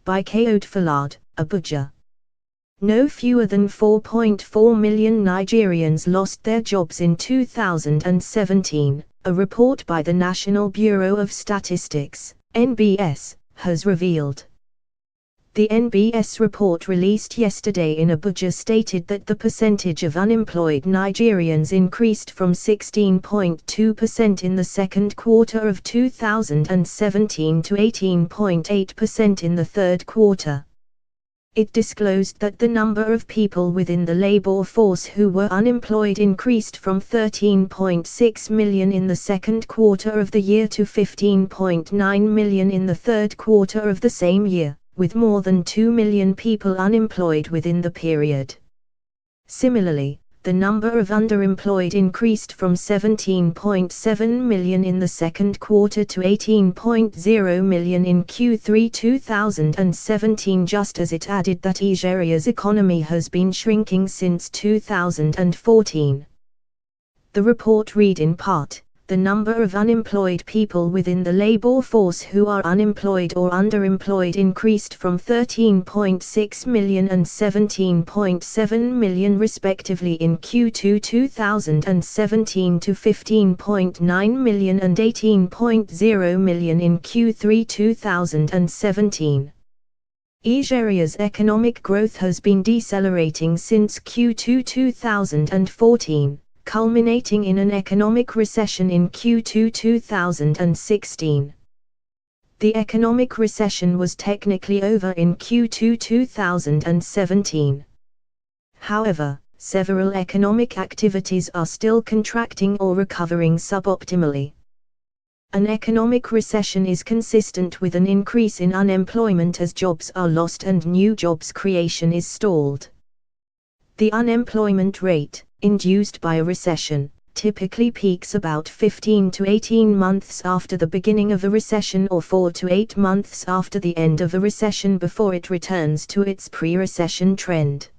by Kayode Falade, Abuja. No fewer than 4.4 million Nigerians lost their jobs in 2017, a report by the National Bureau of Statistics, NBS, has revealed. The NBS report released yesterday in Abuja stated that the percentage of unemployed Nigerians increased from 16.2% in the second quarter of 2017 to 18.8% in the third quarter. It disclosed that the number of people within the labor force who were unemployed increased from 13.6 million in the second quarter of the year to 15.9 million in the third quarter of the same year, with more than 2 million people unemployed within the period. Similarly, the number of underemployed increased from 17.7 million in the second quarter to 18.0 million in Q3 2017, just as it added that Nigeria's economy has been shrinking since 2014. The report read in part, the number of unemployed people within the labor force who are unemployed or underemployed increased from 13.6 million and 17.7 million respectively in Q2 2017 to 15.9 million and 18.0 million in Q3 2017. Nigeria's economic growth has been decelerating since Q2 2014. Culminating in an economic recession in Q2 2016. The economic recession was technically over in Q2 2017. However, several economic activities are still contracting or recovering suboptimally. An economic recession is consistent with an increase in unemployment as jobs are lost and new jobs creation is stalled. The unemployment rate, induced by a recession, typically peaks about 15 to 18 months after the beginning of a recession or 4 to 8 months after the end of a recession before it returns to its pre-recession trend.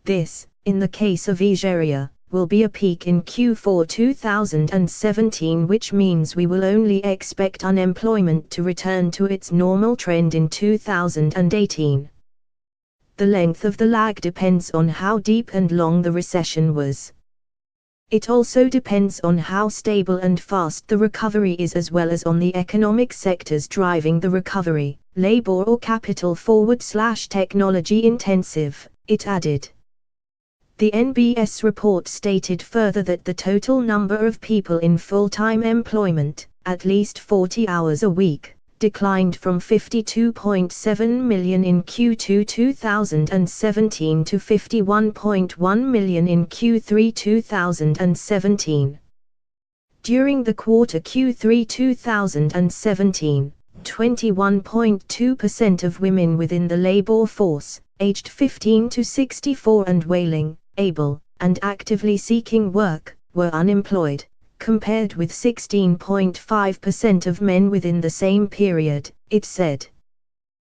This, in the case of Nigeria, will be a peak in Q4 2017, which means we will only expect unemployment to return to its normal trend in 2018. The length of the lag depends on how deep and long the recession was. It also depends on how stable and fast the recovery is, as well as on the economic sectors driving the recovery, labor or capital/technology intensive, it added. The NBS report stated further that the total number of people in full-time employment, at least 40 hours a week, declined from 52.7 million in Q2 2017 to 51.1 million in Q3 2017. During the quarter Q3 2017, 21.2% of women within the labor force, aged 15 to 64 and willing, able, and actively seeking work, were unemployed, compared with 16.5% of men within the same period, it said.